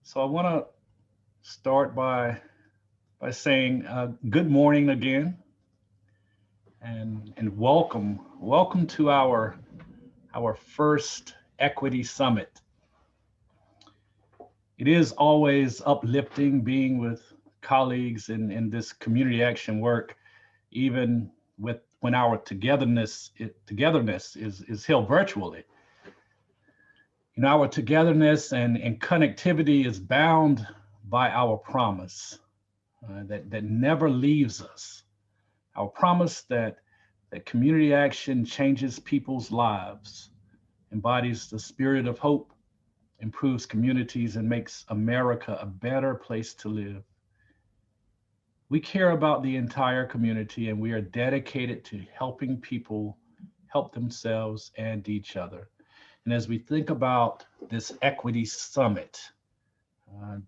So I want to start by saying good morning again, and welcome to our first Equity Summit. It is always uplifting being with colleagues in this community action work, even with when our togetherness is held virtually. Our togetherness and connectivity is bound by our promise that never leaves us. Our promise that community action changes people's lives, embodies the spirit of hope, improves communities, and makes America a better place to live. We care about the entire community, and we are dedicated to helping people help themselves and each other. And as we think about this Equity Summit,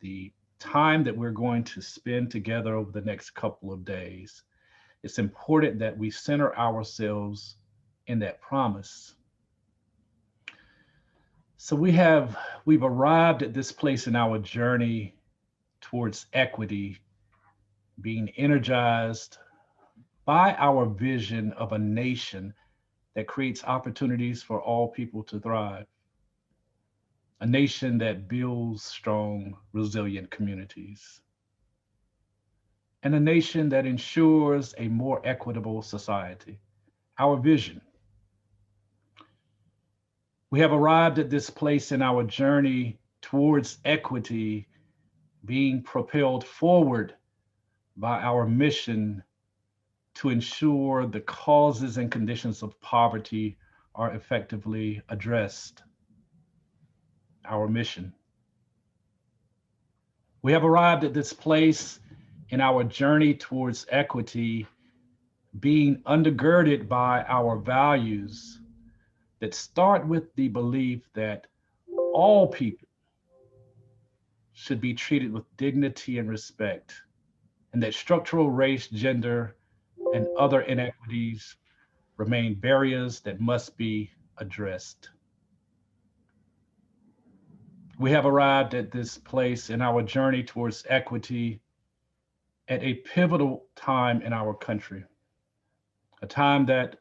the time that we're going to spend together over the next couple of days, it's important that we center ourselves in that promise. So we've arrived at this place in our journey towards equity, being energized by our vision of a nation that creates opportunities for all people to thrive, a nation that builds strong, resilient communities, and a nation that ensures a more equitable society. Our vision. We have arrived at this place in our journey towards equity, being propelled forward by our mission to ensure the causes and conditions of poverty are effectively addressed. Our mission. We have arrived at this place in our journey towards equity, being undergirded by our values that start with the belief that all people should be treated with dignity and respect, and that structural race, gender, and other inequities remain barriers that must be addressed. We have arrived at this place in our journey towards equity at a pivotal time in our country, a time that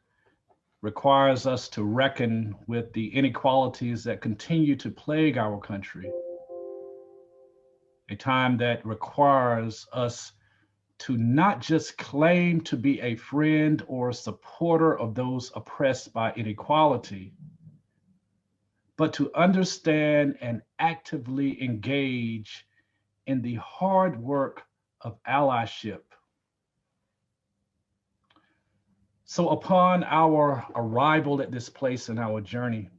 requires us to reckon with the inequalities that continue to plague our country, a time that requires us to not just claim to be a friend or supporter of those oppressed by inequality, but to understand and actively engage in the hard work of allyship. So upon our arrival at this place in our journey,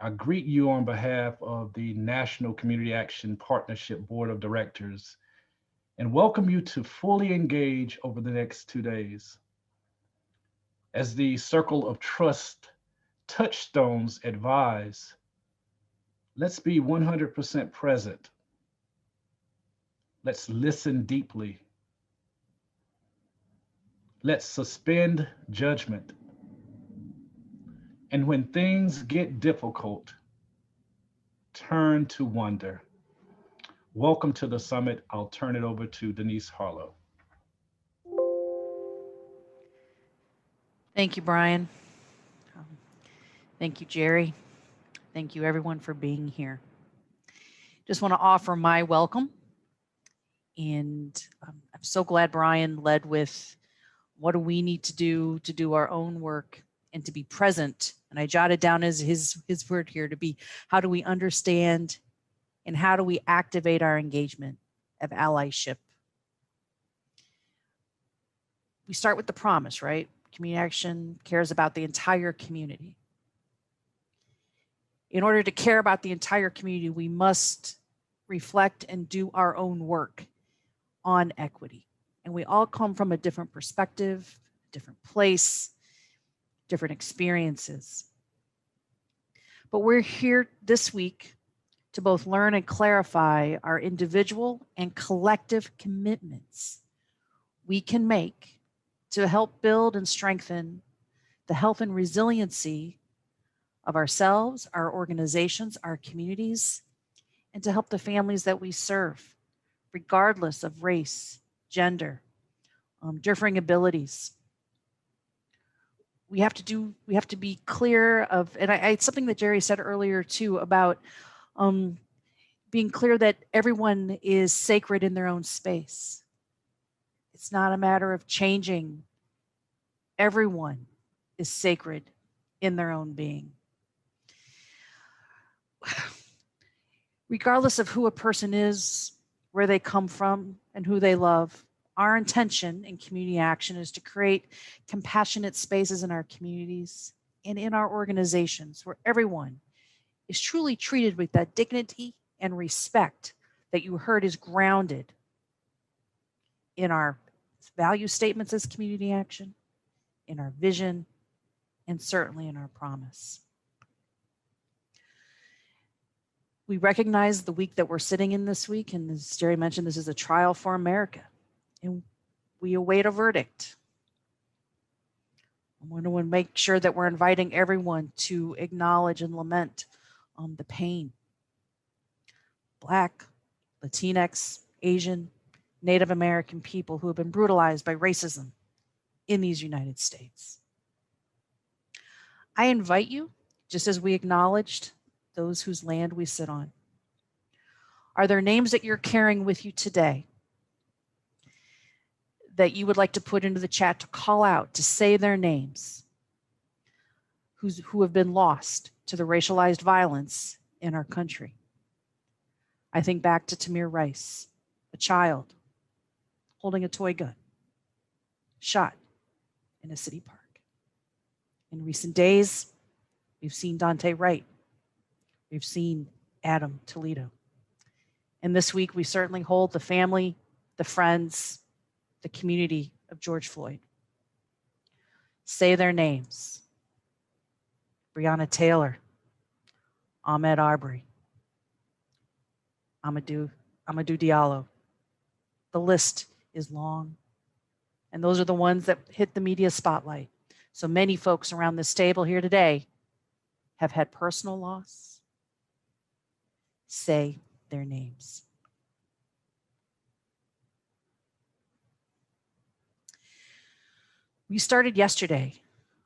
I greet you on behalf of the National Community Action Partnership Board of Directors and welcome you to fully engage over the next 2 days. As the Circle of Trust touchstones advise, let's be 100% present. Let's listen deeply. Let's suspend judgment. And when things get difficult, turn to wonder. Welcome to the summit. I'll turn it over to Denise Harlow. Thank you, Brian. Thank you, Jerry. Thank you, everyone, for being here. Just want to offer my welcome. And I'm so glad Brian led with what do we need to do our own work and to be present. And I jotted down his word here to be, how do we understand and how do we activate our engagement of allyship? We start with the promise, right? Community action cares about the entire community. In order to care about the entire community, we must reflect and do our own work on equity. And we all come from a different perspective, different place, different experiences. But we're here this week to both learn and clarify our individual and collective commitments we can make to help build and strengthen the health and resiliency of ourselves, our organizations, our communities, and to help the families that we serve, regardless of race, gender, differing abilities. We have to be clear of, and it's something that Jerry said earlier too about being clear that everyone is sacred in their own space. It's not a matter of changing. Everyone is sacred in their own being. Regardless of who a person is, where they come from, and who they love, our intention in community action is to create compassionate spaces in our communities and in our organizations where everyone is truly treated with that dignity and respect that you heard is grounded in our value statements as community action, in our vision, and certainly in our promise. We recognize the week that we're sitting in this week, and as Jerry mentioned, this is a trial for America, and we await a verdict. I want to make sure that we're inviting everyone to acknowledge and lament the pain. Black, Latinx, Asian, Native American people who have been brutalized by racism in these United States. I invite you, just as we acknowledged those whose land we sit on. Are there names that you're carrying with you today that you would like to put into the chat, to call out, to say their names, who have been lost to the racialized violence in our country? I think back to Tamir Rice, a child holding a toy gun, shot in a city park. In recent days, we've seen Dante Wright. We've seen Adam Toledo. And this week, we certainly hold the family, the friends, the community of George Floyd. Say their names: Breonna Taylor, Ahmaud Arbery, Amadou Diallo. The list is long. And those are the ones that hit the media spotlight. So many folks around this table here today have had personal loss. Say their names. We started yesterday,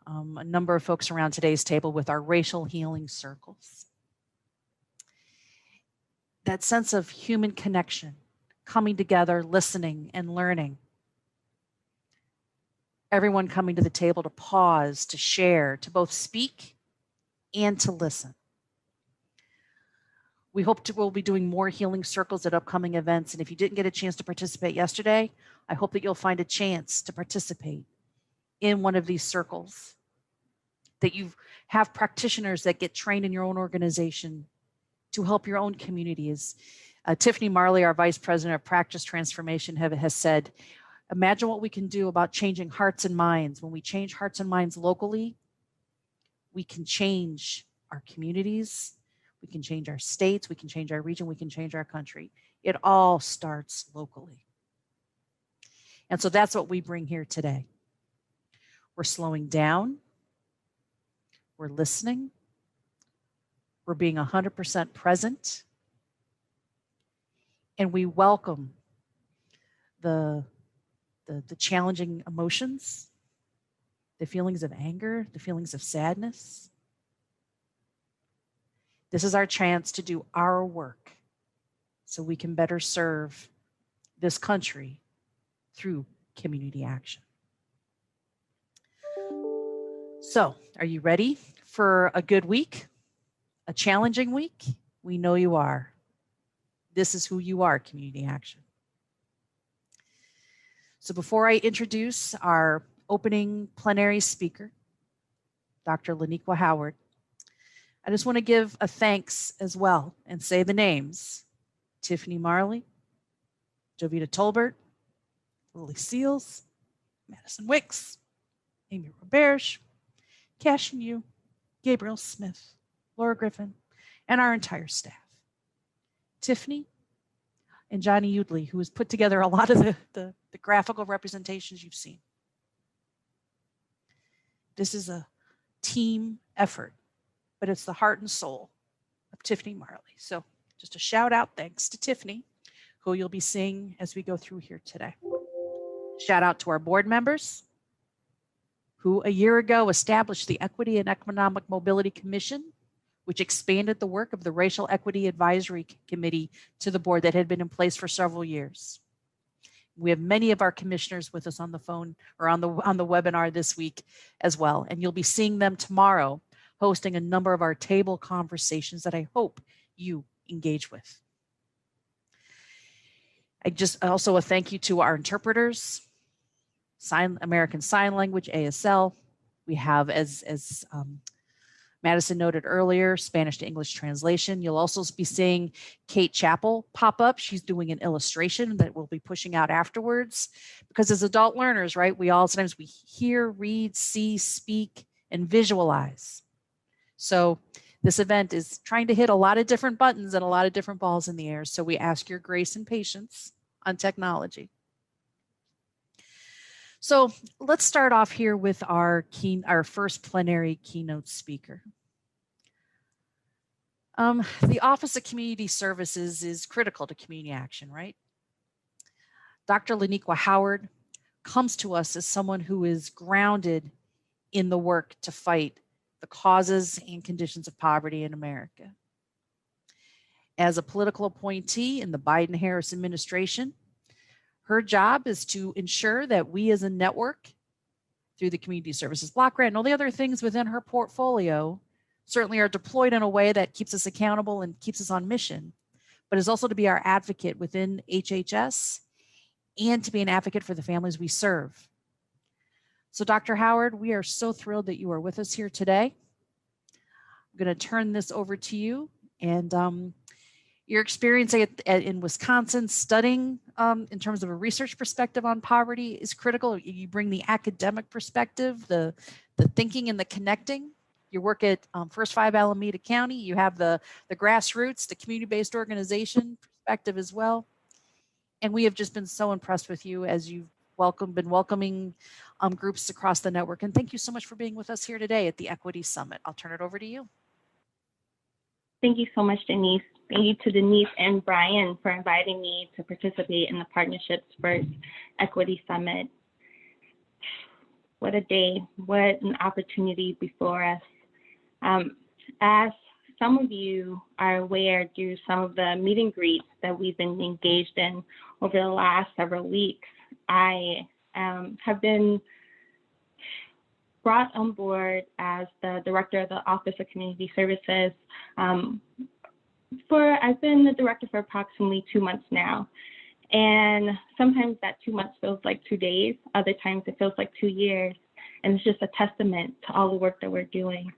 a number of folks around today's table, with our racial healing circles. That sense of human connection, coming together, listening and learning. Everyone coming to the table to pause, to share, to both speak and to listen. We'll be doing more healing circles at upcoming events. And if you didn't get a chance to participate yesterday, I hope that you'll find a chance to participate in one of these circles, that you have practitioners that get trained in your own organization to help your own communities. Tiffany Marley, our Vice President of Practice Transformation, has said, imagine what we can do about changing hearts and minds. When we change hearts and minds locally, we can change our communities, we can change our states, we can change our region, we can change our country. It all starts locally. And so that's what we bring here today. We're slowing down, we're listening, we're being 100% present, and we welcome the challenging emotions, the feelings of anger, the feelings of sadness. This is our chance to do our work so we can better serve this country through community action. So, are you ready for a good week? A challenging week? We know you are. This is who you are, community action. So before I introduce our opening plenary speaker, Dr. Laniqua Howard, I just want to give a thanks as well and say the names: Tiffany Marley, Jovita Tolbert, Lily Seals, Madison Wicks, Amy Roberge, Cashin Yu, Gabriel Smith, Laura Griffin, and our entire staff. Tiffany and Johnny Udley, who has put together a lot of the graphical representations you've seen. This is a team effort, but it's the heart and soul of Tiffany Marley. So just a shout out thanks to Tiffany, who you'll be seeing as we go through here today. Shout out to our board members, who a year ago established the Equity and Economic Mobility Commission, which expanded the work of the Racial Equity Advisory Committee to the board that had been in place for several years. We have many of our commissioners with us on the phone or on the webinar this week as well, and you'll be seeing them tomorrow hosting a number of our table conversations that I hope you engage with. Also a thank you to our interpreters, American Sign Language, ASL. We have, as Madison noted earlier, Spanish to English translation. You'll also be seeing Kate Chappell pop up. She's doing an illustration that we'll be pushing out afterwards, because as adult learners, right, sometimes we hear, read, see, speak, and visualize. So this event is trying to hit a lot of different buttons and a lot of different balls in the air. So we ask your grace and patience on technology. So let's start off here with our first plenary keynote speaker. The Office of Community Services is critical to community action, right? Dr. Laniqua Howard comes to us as someone who is grounded in the work to fight the causes and conditions of poverty in America. As a political appointee in the Biden-Harris administration, her job is to ensure that we as a network, through the Community Services Block Grant and all the other things within her portfolio, certainly are deployed in a way that keeps us accountable and keeps us on mission, but is also to be our advocate within HHS and to be an advocate for the families we serve. So Dr. Howard, we are so thrilled that you are with us here today. I'm going to turn this over to you, and your experience in Wisconsin studying in terms of a research perspective on poverty is critical. You bring the academic perspective, the thinking and the connecting. Your work at First 5 Alameda County, you have the grassroots, the community-based organization perspective as well. And we have just been so impressed with you as you've been welcoming groups across the network. And thank you so much for being with us here today at the Equity Summit. I'll turn it over to you. Thank you so much, Denise. Thank you to Denise and Brian for inviting me to participate in the Partnerships First Equity Summit. What a day, what an opportunity before us. As some of you are aware through some of the meet and greets that we've been engaged in over the last several weeks, I have been brought on board as the director of the Office of Community Services. I've been the director for approximately 2 months now. And sometimes that 2 months feels like 2 days, other times it feels like 2 years. And it's just a testament to all the work that we're doing.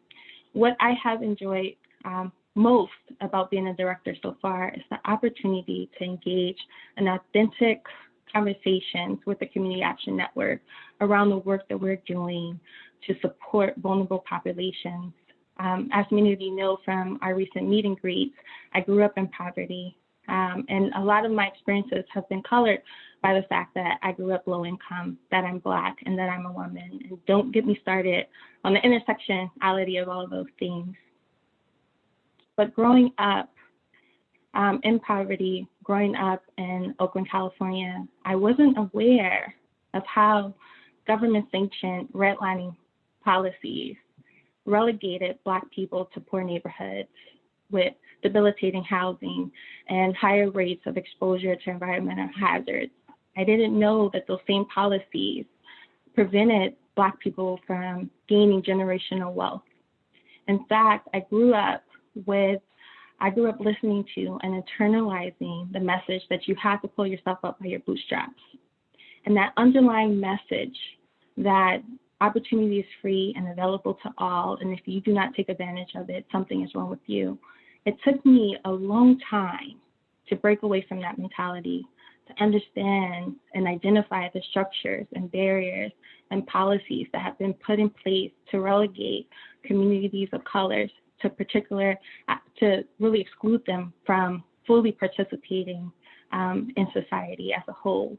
What I have enjoyed most about being a director so far is the opportunity to engage in authentic conversations with the Community Action Network around the work that we're doing to support vulnerable populations. As many of you know from our recent meet and greets, I grew up in poverty, and a lot of my experiences have been colored by the fact that I grew up low income, that I'm Black, and that I'm a woman. And don't get me started on the intersectionality of all of those things. But growing up in poverty, growing up in Oakland, California, I wasn't aware of how government-sanctioned redlining policies relegated Black people to poor neighborhoods with debilitating housing and higher rates of exposure to environmental hazards. I didn't know that those same policies prevented Black people from gaining generational wealth. In fact, I grew up listening to and internalizing the message that you have to pull yourself up by your bootstraps. And that underlying message that opportunity is free and available to all, and if you do not take advantage of it, something is wrong with you. It took me a long time to break away from that mentality, to understand and identify the structures and barriers and policies that have been put in place to relegate communities of colors to really exclude them from fully participating in society as a whole.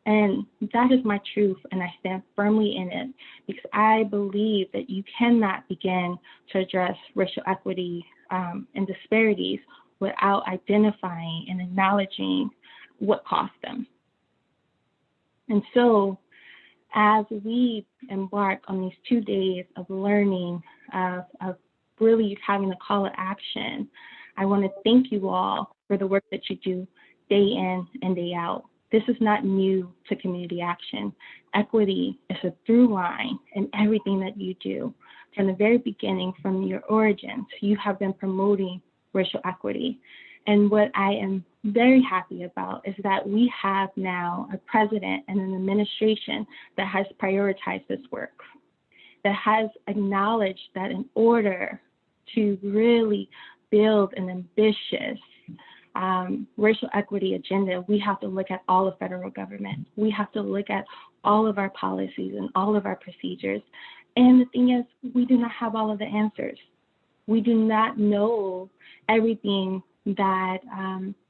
And that is my truth, and I stand firmly in it, because I believe that you cannot begin to address racial equity and disparities without identifying and acknowledging what cost them. And so as we embark on these 2 days of learning, of really having a call to action, I want to thank you all for the work that you do day in and day out. This is not new to community action. Equity is a through line in everything that you do. From the very beginning, from your origins, you have been promoting racial equity. And what I am very happy about is that we have now a president and an administration that has prioritized this work, that has acknowledged that in order to really build an ambitious racial equity agenda, we have to look at all of federal government. We have to look at all of our policies and all of our procedures. And the thing is, we do not have all of the answers. We do not know everything that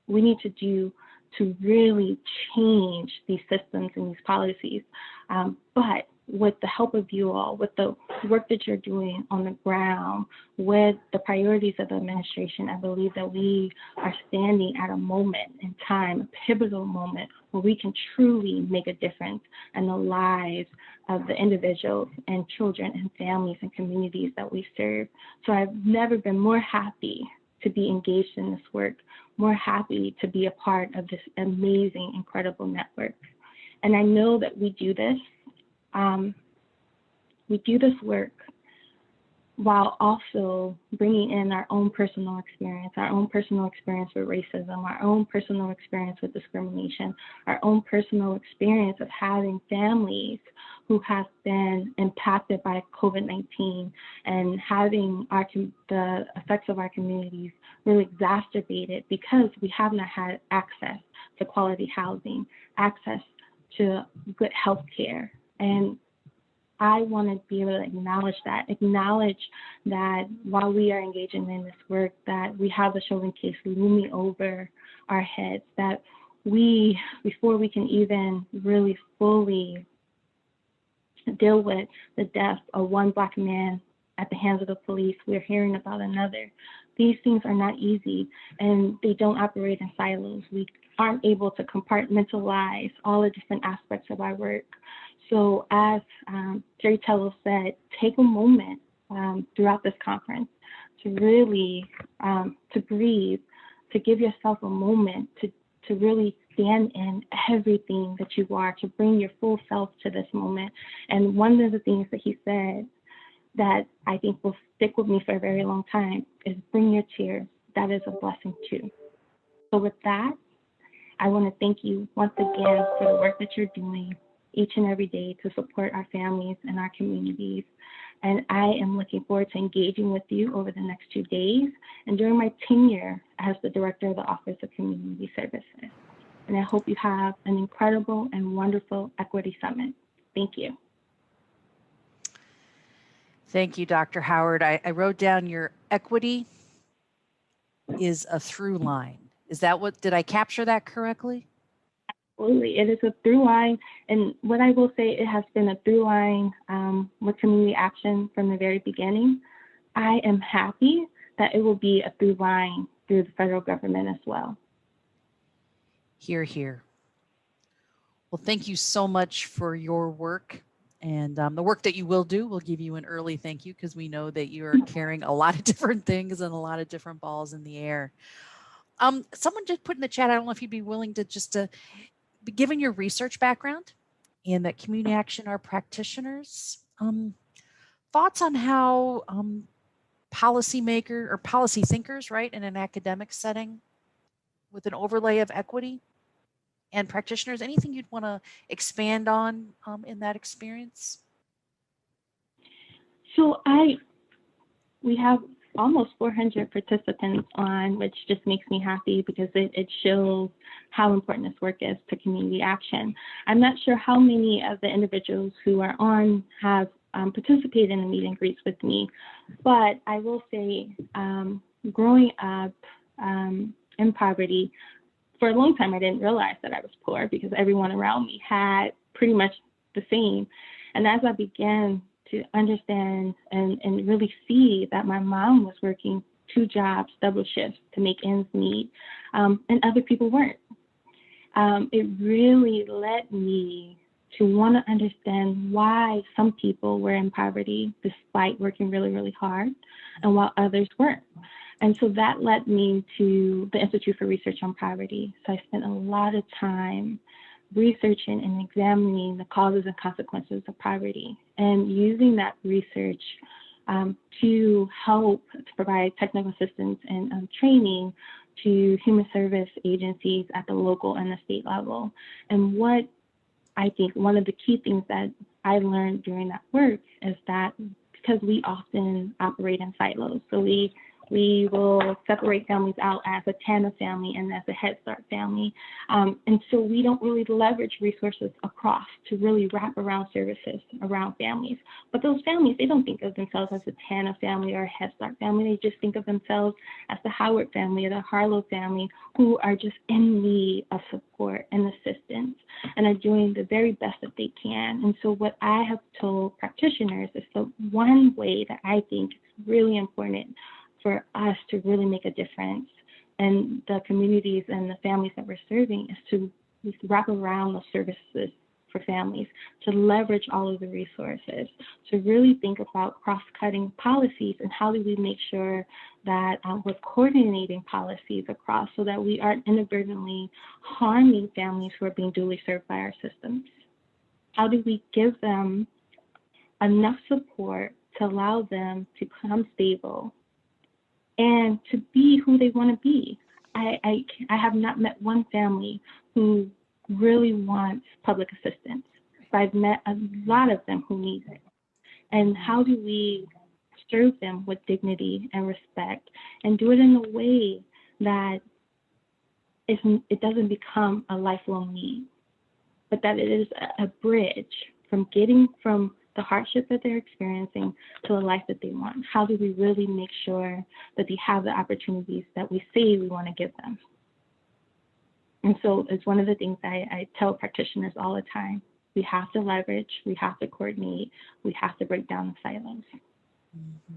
we need to do to really change these systems and these policies. But with the help of you all, with the work that you're doing on the ground, with the priorities of the administration, I believe that we are standing at a moment in time, a pivotal moment, where we can truly make a difference in the lives of the individuals and children and families and communities that we serve. So I've never been more happy to be engaged in this work, more happy to be a part of this amazing, incredible network. And I know that we do this work while also bringing in our own personal experience with racism, our own personal experience with discrimination, our own personal experience of having families who have been impacted by COVID-19 and having the effects of our communities really exacerbated because we have not had access to quality housing, access to good health care. And I want to be able to acknowledge that while we are engaging in this work, that we have the Chauvin case looming over our heads, that we, before we can even really fully deal with the death of one Black man at the hands of the police, we're hearing about another. These things are not easy, and they don't operate in silos. We aren't able to compartmentalize all the different aspects of our work. So as Jerry Tello said, take a moment throughout this conference to really, to breathe, to give yourself a moment to really stand in everything that you are, to bring your full self to this moment. And one of the things that he said that I think will stick with me for a very long time is bring your tears. That is a blessing too. So with that, I want to thank you once again for the work that you're doing each and every day to support our families and our communities. And I am looking forward to engaging with you over the next 2 days and during my tenure as the Director of the Office of Community Services. And I hope you have an incredible and wonderful Equity Summit. Thank you. Thank you, Dr. Howard. I wrote down your equity is a through line. Is that did I capture that correctly? Absolutely, it is a through line. And what I will say, it has been a through line with community action from the very beginning. I am happy that it will be a through line through the federal government as well. Hear, hear. Well, thank you so much for your work. And the work that you will do, we'll give you an early thank you because we know that you are carrying a lot of different things and a lot of different balls in the air. Someone just put in the chat, I don't know if you'd be willing to just given your research background and that community action are practitioners, thoughts on how policymaker or policy thinkers, right, in an academic setting with an overlay of equity and practitioners, anything you'd want to expand on in that experience? So we have almost 400 participants on, which just makes me happy because it shows how important this work is to community action. I'm not sure how many of the individuals who are on have participated in the meet and greets with me, but I will say growing up in poverty, for a long time I didn't realize that I was poor because everyone around me had pretty much the same. And as I began to understand and really see that my mom was working 2 jobs, double shifts to make ends meet, and other people weren't. It really led me to want to understand why some people were in poverty despite working really, really hard, and while others weren't. And so that led me to the Institute for Research on Poverty. So I spent a lot of time researching and examining the causes and consequences of poverty, and using that research to help to provide technical assistance and training to human service agencies at the local and the state level. And what I think one of the key things that I learned during that work is that because we often operate in silos, so we will separate families out as a TANF family and as a Head Start family. And so we don't really leverage resources across to really wrap around services around families. But those families, they don't think of themselves as a TANF family or a Head Start family. They just think of themselves as the Howard family or the Harlow family, who are just in need of support and assistance and are doing the very best that they can. And so what I have told practitioners is the one way that I think is really important for us to really make a difference in the communities and the families that we're serving is to wrap around the services for families, to leverage all of the resources, to really think about cross-cutting policies and how do we make sure that we're coordinating policies across so that we aren't inadvertently harming families who are being duly served by our systems. How do we give them enough support to allow them to become stable and to be who they want to be? I have not met one family who really wants public assistance, but I've met a lot of them who need it. And how do we serve them with dignity and respect and do it in a way that it doesn't become a lifelong need, but that it is a bridge from getting from the hardship that they're experiencing to the life that they want? How do we really make sure that they have the opportunities that we say we want to give them? And so it's one of the things I tell practitioners all the time. We have to leverage, we have to coordinate, we have to break down the silos. Mm-hmm.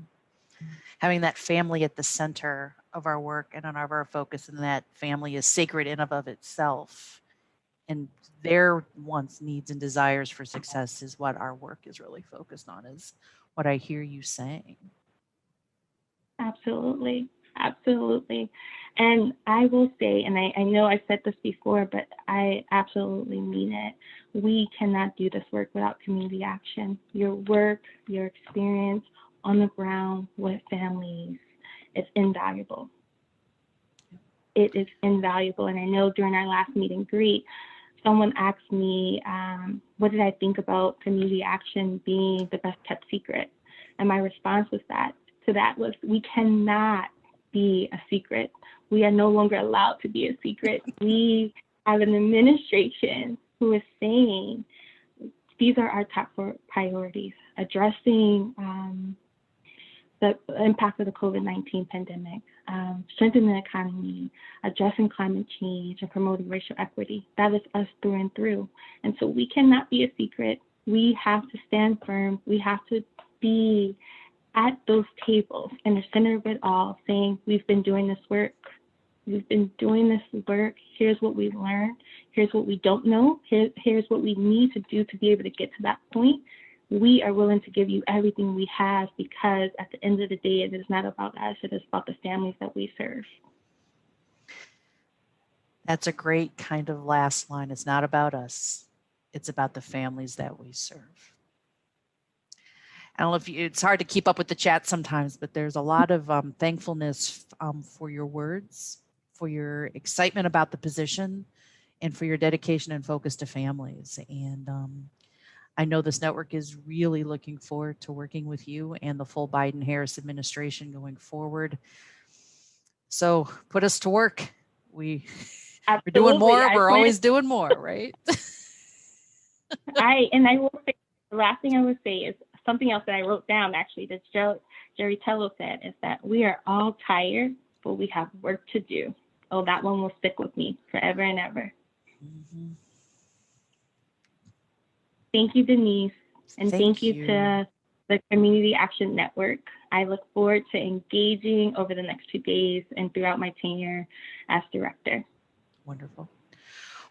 Having that family at the center of our work and of our focus, and that family is sacred in and of itself. And their wants, needs, and desires for success is what our work is really focused on, is what I hear you saying. Absolutely. Absolutely. And I will say, and I know I've said this before, but I absolutely mean it. We cannot do this work without community action. Your work, your experience on the ground with families is invaluable. It is invaluable. And I know during our last meet and greet, someone asked me, what did I think about community action being the best kept secret? And my response was to that was, we cannot be a secret. We are no longer allowed to be a secret. We have an administration who is saying, these are our top 4 priorities: addressing the impact of the COVID-19 pandemic, strengthening the economy, addressing climate change, and promoting racial equity. That is us through and through. And so we cannot be a secret. We have to stand firm. We have to be at those tables in the center of it all, saying, we've been doing this work. We've been doing this work. Here's what we've learned. Here's what we don't know. Here's what we need to do to be able to get to that point. We are willing to give you everything we have, because at the end of the day, it is not about us. It is about the families that we serve. That's a great kind of last line. It's not about us. It's about the families that we serve. I don't know if it's hard to keep up with the chat sometimes, but there's a lot of thankfulness for your words, for your excitement about the position, and for your dedication and focus to families. And I know this network is really looking forward to working with you and the full Biden-Harris administration going forward. So put us to work. We're doing more. We're always doing more, right? I will say, the last thing I would say is something else that I wrote down, actually, that Jerry Tello said, is that we are all tired, but we have work to do. Oh, that one will stick with me forever and ever. Mm-hmm. Thank you, Denise. And thank you to the Community Action Network. I look forward to engaging over the next 2 days and throughout my tenure as director. Wonderful.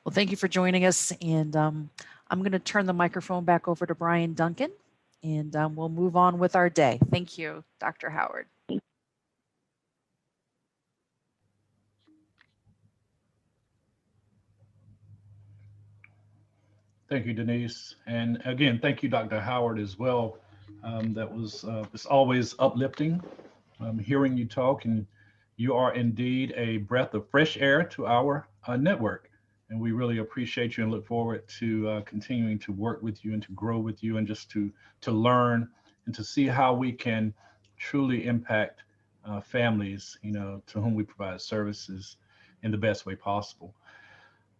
Well, thank you for joining us. And I'm going to turn the microphone back over to Brian Duncan, and we'll move on with our day. Thank you, Dr. Howard. Thank you, Denise. And again, thank you, Dr. Howard, as well. It's always uplifting hearing you talk, and you are indeed a breath of fresh air to our network. And we really appreciate you and look forward to continuing to work with you and to grow with you and just to learn and to see how we can truly impact families, to whom we provide services in the best way possible.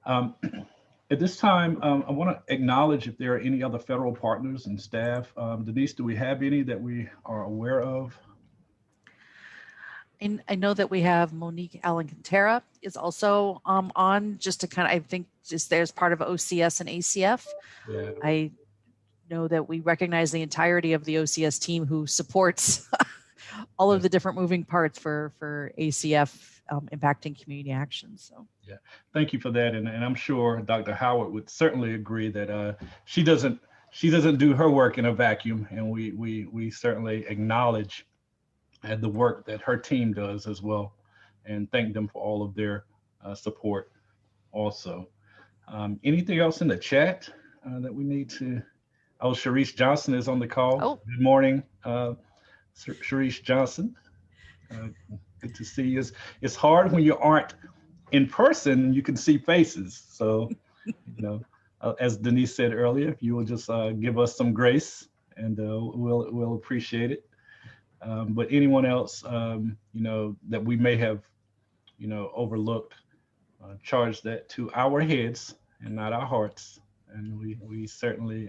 At this time, I want to acknowledge if there are any other federal partners and staff. Denise, do we have any that we are aware of? And I know that we have Monique Alcantara is also on, just to kind of, I think, just there's part of OCS and ACF. Yeah. I know that we recognize the entirety of the OCS team who supports all of the different moving parts for ACF impacting community action. So yeah, thank you for that, and I'm sure Dr. Howard would certainly agree that she doesn't do her work in a vacuum, and we certainly acknowledge the work that her team does as well, and thank them for all of their support also. Anything else in the chat that we need to? Oh, Sharice Johnson is on the call. Oh. Good morning, Sharice Johnson. Good to see you. It's hard when you aren't in person. You can see faces. So, as Denise said earlier, if you will just give us some grace, and we'll appreciate it. But anyone else, that we may have, overlooked, charge that to our heads and not our hearts. And we certainly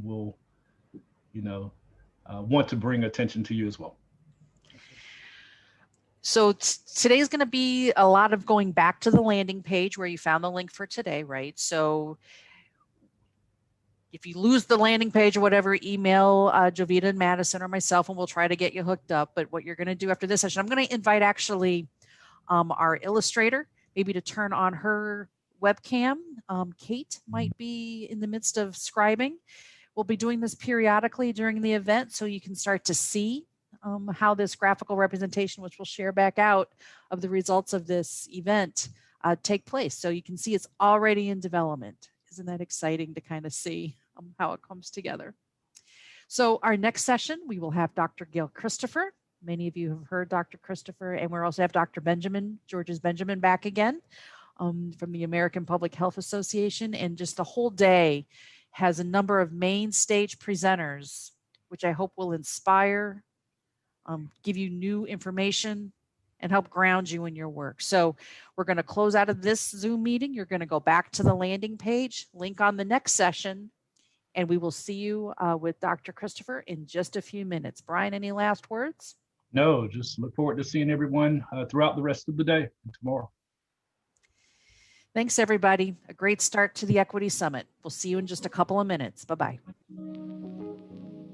will, want to bring attention to you as well. So today is going to be a lot of going back to the landing page where you found the link for today, right? So if you lose the landing page or whatever, email Jovita and Madison or myself, and we'll try to get you hooked up. But what you're going to do after this session, I'm going to invite actually our illustrator, maybe to turn on her webcam. Kate might be in the midst of scribing. We'll be doing this periodically during the event so you can start to see how this graphical representation, which we'll share back out, of the results of this event take place. So you can see it's already in development. Isn't that exciting to kind of see how it comes together? So our next session, we will have Dr. Gail Christopher. Many of you have heard Dr. Christopher, and we'll also have Dr. Georges Benjamin back again from the American Public Health Association. And just the whole day has a number of main stage presenters, which I hope will inspire, give you new information, and help ground you in your work. So we're going to close out of this Zoom meeting. You're going to go back to the landing page, link on the next session, and we will see you with Dr. Christopher in just a few minutes. Brian, any last words? No, just look forward to seeing everyone throughout the rest of the day and tomorrow. Thanks, everybody. A great start to the Equity Summit. We'll see you in just a couple of minutes. Bye-bye.